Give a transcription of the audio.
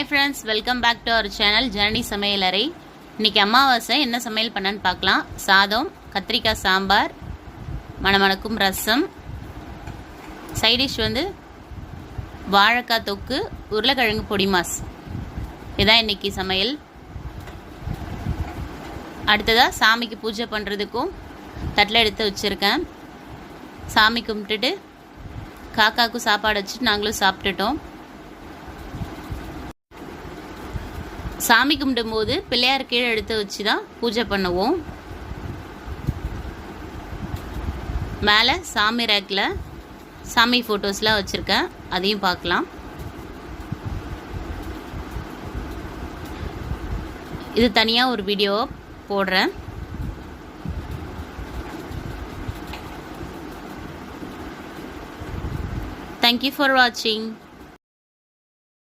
Hi friends, welcome back to our channel Janani Samayalarai. இன்றைக்கி அமாவாசை. என்ன சமையல் பண்ணான்னு பார்க்கலாம். சாதம், கத்திரிக்காய் சாம்பார், மணமணக்கும் ரசம், சைடிஷ் வாழைக்காய் தொக்கு, உருளைக்கிழங்கு பொடி மாஸ். இதுதான் இன்றைக்கி சமையல். அடுத்ததாக சாமிக்கு பூஜை பண்ணுறதுக்கும் தட்டில் எடுத்து வச்சுருக்கேன். சாமி கும்பிட்டுட்டு காக்காவுக்கும் சாப்பாடு வச்சுட்டு நாங்களும் சாப்பிட்டுட்டோம். சாமி கும்பிடும்போது பிள்ளையார் கீழே எடுத்து வச்சு தான் பூஜை பண்ணுவோம். மேலே சாமி ரேக்கில் சாமி ஃபோட்டோஸ்லாம் வச்சுருக்கேன், அதையும் பார்க்கலாம். இது தனியாக ஒரு வீடியோ போடுறேன். Thank you for watching.